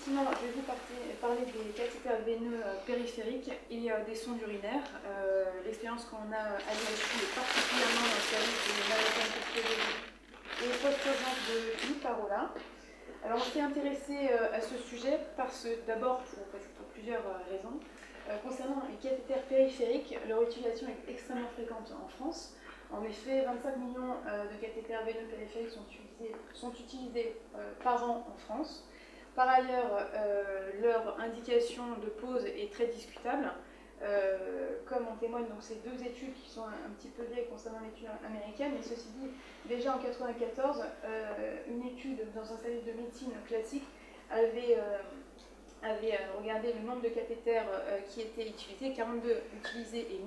effectivement, je vais vous parler des cathéters veineux périphériques et des sondes urinaires. L'expérience qu'on a à l'IHU est particulièrement dans le service de maladie infectieuses et post-urgence de Philippe Parola. Alors, on s'est intéressé à ce sujet d'abord pour plusieurs raisons. Concernant les cathéters périphériques, leur utilisation est extrêmement fréquente en France. En effet, 25 millions de cathéters veineux périphériques sont utilisés par an en France. Par ailleurs, leur indication de pose est très discutable, comme en témoignent donc, ces deux études qui sont un petit peu liées concernant l'étude américaine. Mais ceci dit, déjà en 1994, une étude dans un service de médecine classique avait regardé le nombre de cathéters qui étaient utilisés, 42 utilisés et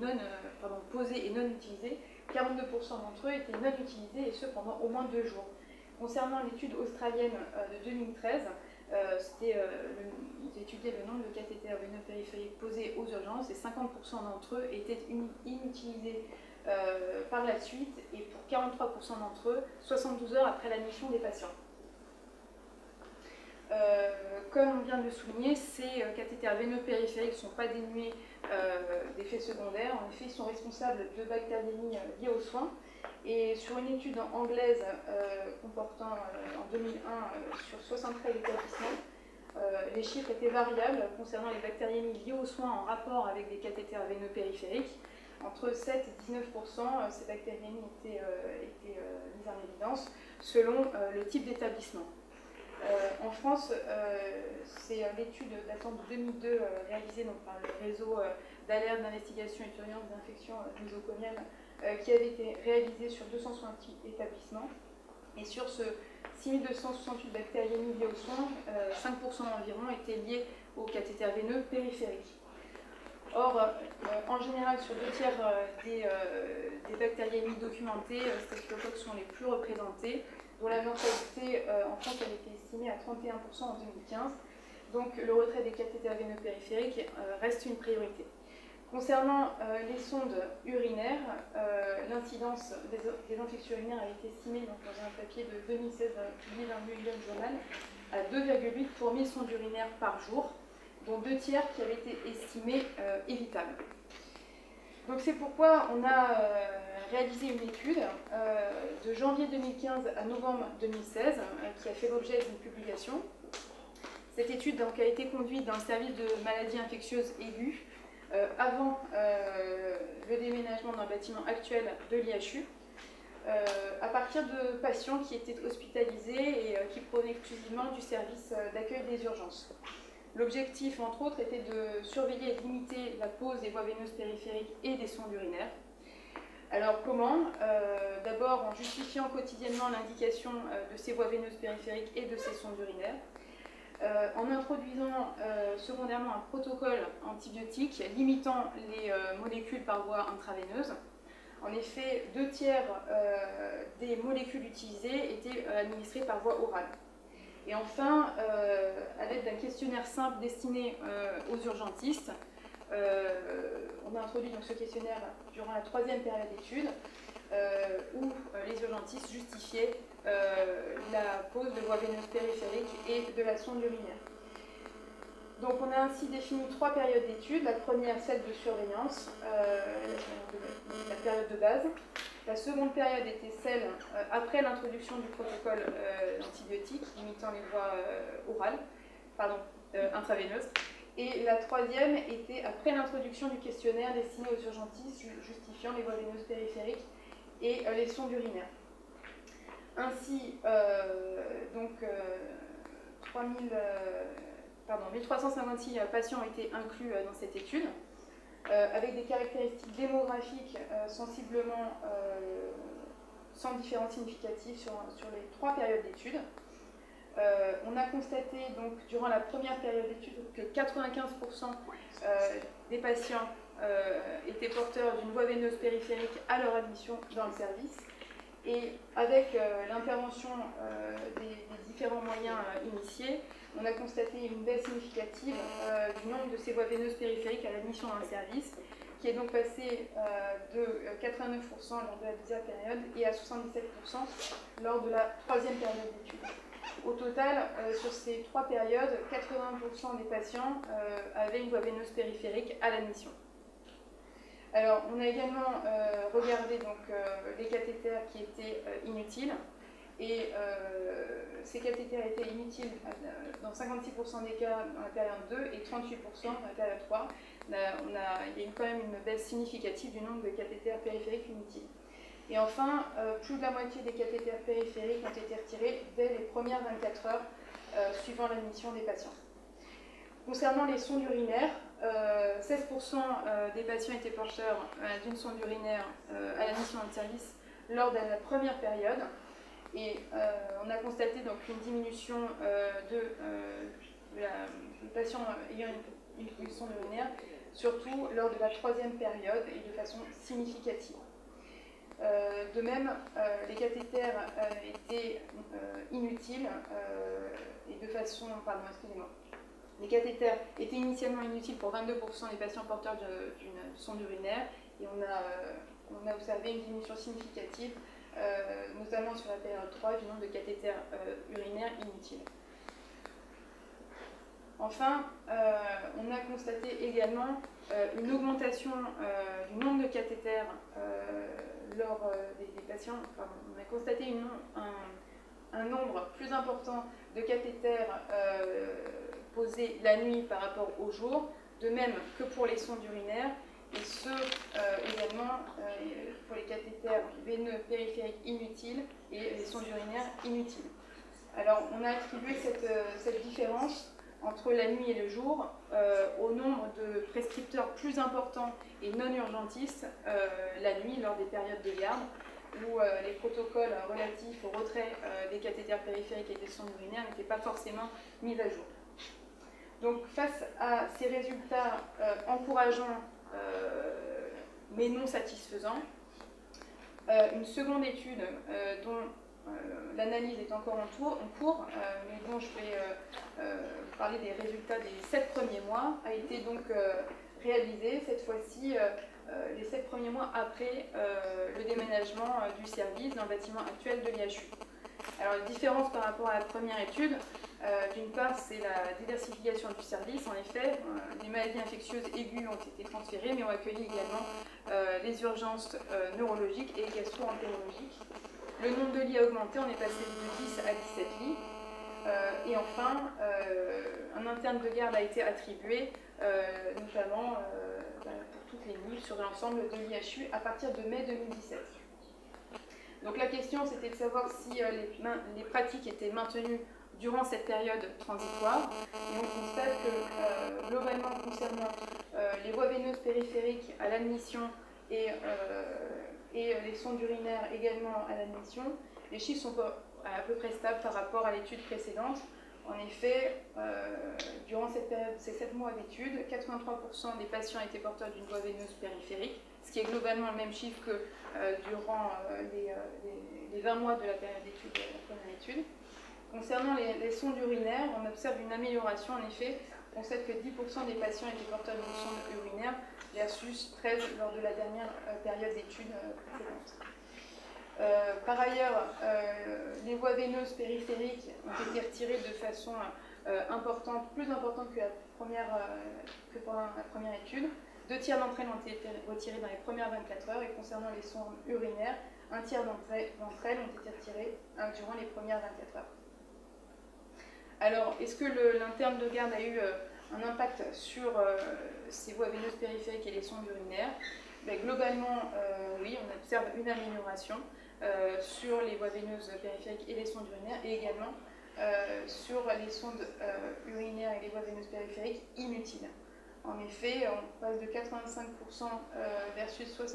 posés et non utilisés. 42% d'entre eux étaient non utilisés, et ce pendant au moins 2 jours. Concernant l'étude australienne de 2013, ils étudiaient le nombre de cathéters veineux périphériques posés aux urgences, et 50% d'entre eux étaient inutilisés par la suite, et pour 43% d'entre eux, 72 heures après l'admission des patients. Comme on vient de le souligner, ces cathéters veineux périphériques ne sont pas dénués d'effets secondaires. En effet, ils sont responsables de bactériémies liées aux soins. Et sur une étude anglaise comportant en 2001 sur 73 établissements, les chiffres étaient variables concernant les bactériémies liées aux soins en rapport avec des cathéters veineux périphériques. Entre 7 et 19%, ces bactériémies étaient mises en évidence selon le type d'établissement. En France, c'est l'étude datant de 2002 réalisée donc, par le réseau d'alerte, d'investigation et de surveillance des infections nosocomiales qui avait été réalisée sur 268 établissements. Et sur ce 6268 bactériémies liées aux soins, 5% environ étaient liées aux cathéters veineux périphériques. Or, en général, sur 2 tiers des bactériémies documentées, staphylocoques sont les plus représentées, dont la mortalité en France avait été estimée à 31% en 2015. Donc le retrait des cathéters veineux périphériques reste une priorité. Concernant les sondes urinaires, l'incidence des infections urinaires a été estimée donc, dans un papier de 2016 publié dans le New England Journal à 2,8 pour 1000 sondes urinaires par jour, dont 2 tiers qui avaient été estimés évitables. Donc c'est pourquoi on a réalisé une étude de janvier 2015 à novembre 2016 qui a fait l'objet d'une publication. Cette étude donc, a été conduite dans le service de maladies infectieuses aiguës avant le déménagement dans le bâtiment actuel de l'IHU, à partir de patients qui étaient hospitalisés et qui provenaient exclusivement du service d'accueil des urgences. L'objectif, entre autres, était de surveiller et de limiter la pose des voies veineuses périphériques et des sondes urinaires. Alors comment D'abord en justifiant quotidiennement l'indication de ces voies veineuses périphériques et de ces sondes urinaires, en introduisant secondairement un protocole antibiotique limitant les molécules par voie intraveineuse. En effet, 2 tiers des molécules utilisées étaient administrées par voie orale. Et enfin, à l'aide d'un questionnaire simple destiné aux urgentistes, on a introduit donc, ce questionnaire durant la 3e période d'études, où les urgentistes justifiaient la pose de voies veineuses périphériques et de la sonde urinaire. Donc on a ainsi défini 3 périodes d'études. La première, celle de surveillance, la période de base. La seconde période était celle après l'introduction du protocole antibiotique, limitant les voies intraveineuses. Et la troisième était après l'introduction du questionnaire destiné aux urgentistes, justifiant les voies veineuses périphériques et les sondes urinaires. Ainsi, 1356 patients ont été inclus dans cette étude, avec des caractéristiques démographiques sensiblement sans différence significative sur les 3 périodes d'études. On a constaté donc durant la première période d'études que 95% des patients étaient porteurs d'une voie veineuse périphérique à leur admission dans le service. Et avec l'intervention des différents moyens initiés, on a constaté une baisse significative du nombre de ces voies veineuses périphériques à l'admission dans le service, qui est donc passé de 89% lors de la 2e période et à 77% lors de la 3e période d'études. au total, sur ces 3 périodes, 80% des patients avaient une voie veineuse périphérique à l'admission. Alors, on a également regardé donc, les cathéters qui étaient inutiles. Et ces cathéters étaient inutiles dans 56% des cas dans la période 2 et 38% dans la période 3. Il y a eu quand même une baisse significative du nombre de cathéters périphériques inutiles. Et enfin, plus de la moitié des cathéters périphériques ont été retirés dès les premières 24 heures suivant l'admission des patients. Concernant les sondes urinaires, 16% des patients étaient porteurs d'une sonde urinaire à l'admission dans le service lors de la première période. Et on a constaté donc une diminution des patients ayant une sonde urinaire, surtout lors de la 3e période et de façon significative. De même, les cathéters étaient inutiles et de façon... Pardon, excusez-moi. Les cathéters étaient initialement inutiles pour 22% des patients porteurs d'une sonde urinaire et on a observé une diminution significative, notamment sur la période 3, du nombre de cathéters urinaires inutiles. Enfin, on a constaté également une augmentation du nombre de cathéters lors des patients. Enfin, on a constaté un nombre plus important de cathéters posés la nuit par rapport au jour, de même que pour les sondes urinaires, et ce également pour les cathéters veineux périphériques inutiles et les sondes urinaires inutiles. Alors, on a attribué cette différence entre la nuit et le jour au nombre de prescripteurs plus importants et non urgentistes la nuit lors des périodes de garde où les protocoles relatifs au retrait des cathéters périphériques et des sondes urinaires n'étaient pas forcément mis à jour. Donc face à ces résultats encourageants mais non satisfaisants, une seconde étude dont l'analyse est encore en cours, mais dont je vais parler des résultats des 7 premiers mois, a été donc réalisée, cette fois-ci les 7 premiers mois après le déménagement du service dans le bâtiment actuel de l'IHU. Alors la différence par rapport à la première étude, d'une part c'est la diversification du service. En effet, les maladies infectieuses aiguës ont été transférées, mais ont accueilli également les urgences neurologiques et gastro-entérologiques. Le nombre de lits a augmenté, on est passé de 10 à 17 lits. Et enfin, un interne de garde a été attribué, notamment pour toutes les nuits sur l'ensemble de l'IHU à partir de mai 2017. Donc la question c'était de savoir si les pratiques étaient maintenues durant cette période transitoire. Et on constate que globalement concernant les voies veineuses périphériques à l'admission et les sondes urinaires également à l'admission, les chiffres sont à peu près stables par rapport à l'étude précédente. En effet, durant cette période, ces 7 mois d'étude, 83% des patients étaient porteurs d'une voie veineuse périphérique, ce qui est globalement le même chiffre que durant les 20 mois de la période d'étude de la première étude. Concernant les sondes urinaires, on observe une amélioration en effet. On constate que 10% des patients étaient porteurs d'une sonde urinaire versus 13 lors de la dernière période d'étude précédente. Par ailleurs, les voies veineuses périphériques ont été retirées de façon importante, plus importante que pendant la première étude. 2 tiers d'entre elles ont été retirées dans les premières 24 heures et concernant les sondes urinaires, 1 tiers d'entre elles ont été retirées durant les premières 24 heures. Alors, est-ce que l'interne de garde a eu un impact sur ces voies veineuses périphériques et les sondes urinaires? Ben, globalement, oui, on observe une amélioration sur les voies veineuses périphériques et les sondes urinaires, et également sur les sondes urinaires et les voies veineuses périphériques inutiles. En effet, on passe de 85% versus 78%,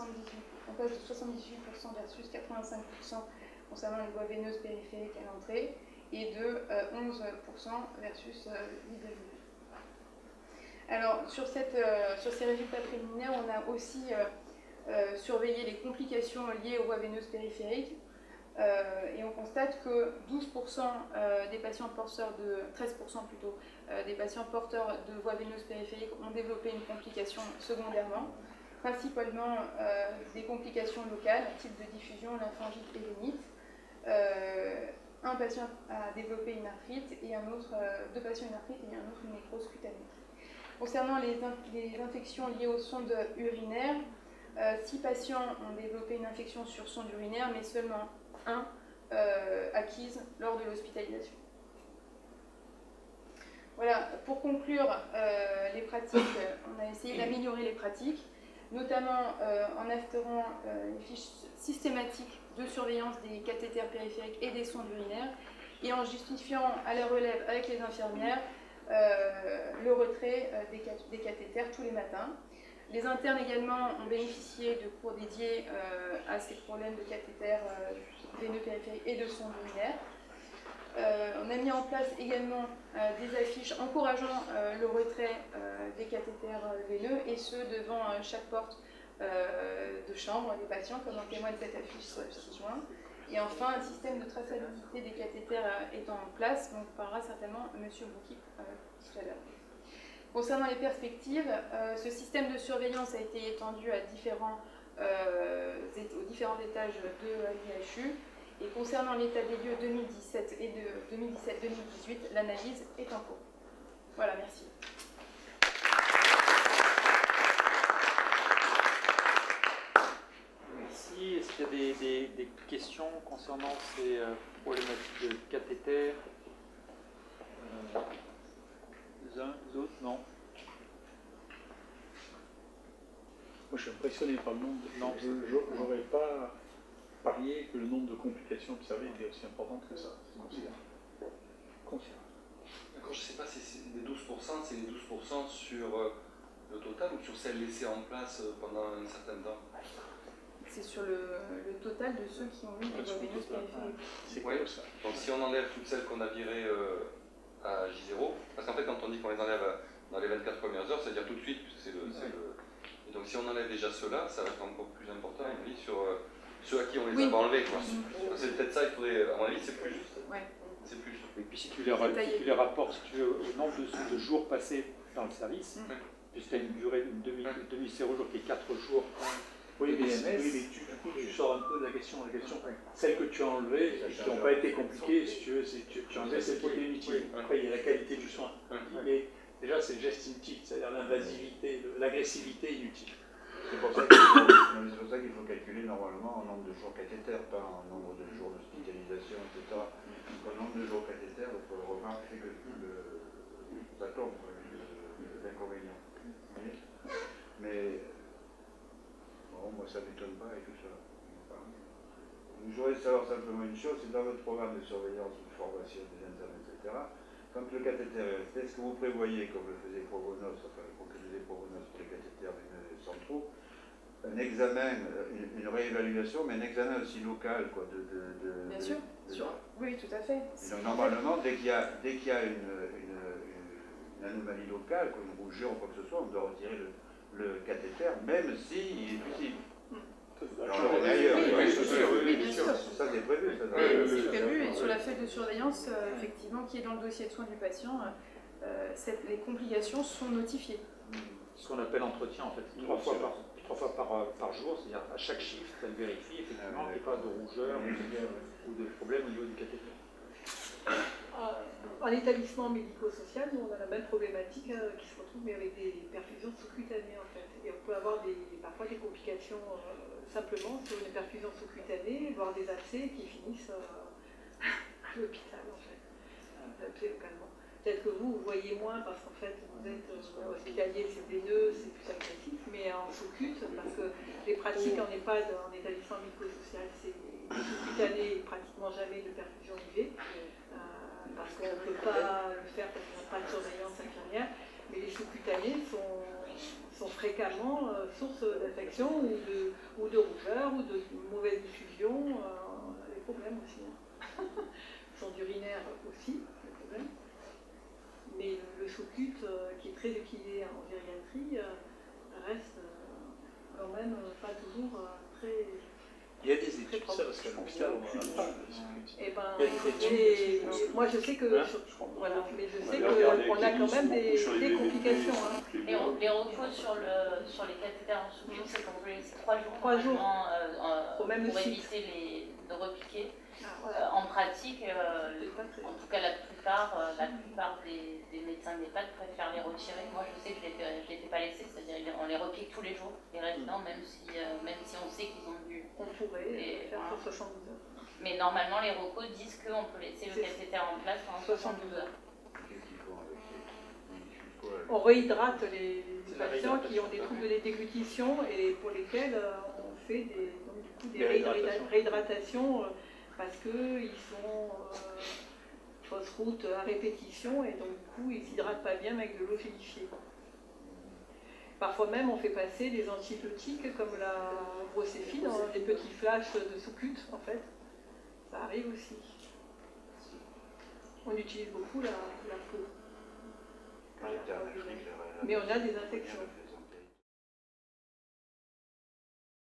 on passe de 78% versus 85% concernant les voies veineuses périphériques à l'entrée, et de 11% versus 8,2%. Alors, sur ces résultats préliminaires, on a aussi surveillé les complications liées aux voies veineuses périphériques, et on constate que 12% des patients porteurs 13% plutôt, des patients porteurs de voies veineuses périphériques ont développé une complication secondairement, principalement des complications locales, type de diffusion, lymphangite et vénite. un patient a développé une arthrite et un autre, 2 patients une arthrite et un autre une nécrose cutanée. Concernant les infections liées aux sondes urinaires, 6 patients ont développé une infection sur sonde urinaire, mais seulement 1 acquise lors de l'hospitalisation. Voilà, pour conclure les pratiques, on a essayé d'améliorer les pratiques, notamment en instaurant une fiche systématique de surveillance des cathéters périphériques et des sondes urinaires, et en justifiant à la relève avec les infirmières le retrait des cathéters tous les matins. Les internes également ont bénéficié de cours dédiés à ces problèmes de cathéters veineux périphériques et de sondes urinaires. On a mis en place également des affiches encourageant le retrait des cathéters veineux, et ce devant chaque porte de chambre des patients, comme en témoigne cette affiche ci-jointe. Et enfin, un système de traçabilité des cathéters est en place, dont parlera certainement M. Bouki tout à l'heure. Concernant les perspectives, ce système de surveillance a été étendu à aux différents étages de l'IHU. Et concernant l'état des lieux 2017 et de 2017-2018, l'analyse est en cours. Voilà, merci. Merci. Est-ce qu'il y a des questions concernant ces problématiques de cathéter? Les uns, les autres? Non. Moi, je suis impressionné par le nombre de... Non, je n'aurais pas parié que le nombre de complications observées était aussi important que ça. C'est considérable. D'accord, je ne sais pas si c'est les 12%, c'est les 12% sur le total ou sur celles laissées en place pendant un certain temps? C'est sur le total de ceux qui ont eu des voies veineuses périphériques. C'est oui. ça. Donc si on enlève toutes celles qu'on a virées à J0, parce qu'en fait quand on dit qu'on les enlève dans les 24 premières heures, c'est-à-dire tout de suite, puisque c'est le... Et donc si on enlève déjà ceux-là, ça va être encore plus important, à mon avis, sur ceux à qui on les a pas enlevés. C'est peut-être ça, il faudrait, à mon avis, c'est plus juste. Ouais. C'est plus juste. Et puis si tu les rapportes, si tu veux, au nombre de jours passés dans le service, puisque tu as une durée, une demi-séjour qui est 4 jours. Oui, mais du coup, tu sors un peu de la question. Celles que tu as enlevées, qui n'ont pas été compliquées, si tu veux, tu enlèves celles qui étaient inutiles. Après, il y a la qualité du soin. Mais déjà, c'est le geste inutile, c'est-à-dire l'invasivité, l'agressivité inutile. C'est pour ça qu'il faut calculer normalement en nombre de jours cathéter, pas en nombre de jours d'hospitalisation, etc. Donc en nombre de jours cathéter, votre remarque fait que ça tombe l'inconvénient. Mais bon, moi ça ne m'étonne pas et tout ça. Je voudrais savoir simplement une chose, c'est dans votre programme de surveillance, de formation des internes, etc. Quand le cathéter est resté, est-ce que vous prévoyez, comme le faisait Provonos, enfin comme le faisait Provonos pour les cathéters centraux, un examen, une réévaluation, mais un examen aussi local, quoi, Bien sûr. Oui, tout à fait. Donc normalement, dès qu'il y a une anomalie locale, comme une rougeur ou quoi que ce soit, on doit retirer le cathéter, même s'il est visible. Oui, bien sûr. Ça, c'est prévu. C'est prévu, et sur la feuille de surveillance, effectivement, qui est dans le dossier de soins du patient, les complications sont notifiées. Ce qu'on appelle entretien, en fait, 3 fois par jour, c'est-à-dire à chaque shift, elle vérifie effectivement qu'il n'y a pas de rougeur ou de problème au niveau du cathéter. En établissement médico-social, nous on a la même problématique qui se retrouve, mais avec des perfusions sous-cutanées en fait. Et on peut avoir parfois des complications simplement sur une perfusion sous-cutanée, voire des abcès qui finissent à l'hôpital en fait, abcès localement. Peut-être que vous voyez moins parce qu'en fait vous êtes hospitalier, c'est veineux, c'est plus agressif, mais en sous-cut, parce que les pratiques en EHPAD, en établissement médico-social, c'est sous-cutané, pratiquement jamais de perfusion IV. Parce qu'on ne peut pas le faire parce qu'on n'a pas de surveillance infirmière, mais les sous-cutanés sont fréquemment source d'infection ou de rougeur ou de mauvaise diffusion, des problèmes aussi. Sont urinaires aussi, des problèmes. Mais le sous-cut, qui est très utilisé en gériatrie, reste quand même pas toujours très... Il y a des études, ça, parce qu'à l'hôpital, on va pas. Moi, je sais que, voilà, mais je sais qu'on a quand même des complications. Hein. Les recours sur les cathéters en sous-cut, c'est qu'on peut laisser 3 jours, 3 jours. pour éviter de repiquer. En pratique, en tout cas la plupart des médecins d'EHPAD préfèrent les retirer. Moi je sais que je ne les fais pas laisser, c'est-à-dire on les repique tous les jours, les résidents, même si on sait qu'ils ont dû. On pourrait faire sur 72 heures. Mais normalement les recos disent qu'on peut laisser le cathéter en place pendant 72 heures. Qu'est-ce qu'ils font avec ces... On réhydrate les patients qui ont des troubles de déglutition et pour lesquels on fait des réhydratations parce qu'ils sont fausse route à répétition et donc du coup ils ne s'hydratent pas bien avec de l'eau gélifiée. Parfois même on fait passer des antibiotiques comme la brocéphine dans des petits flashs de sous-cute en fait. Ça arrive aussi. On utilise beaucoup la peau. Mais on a des infections.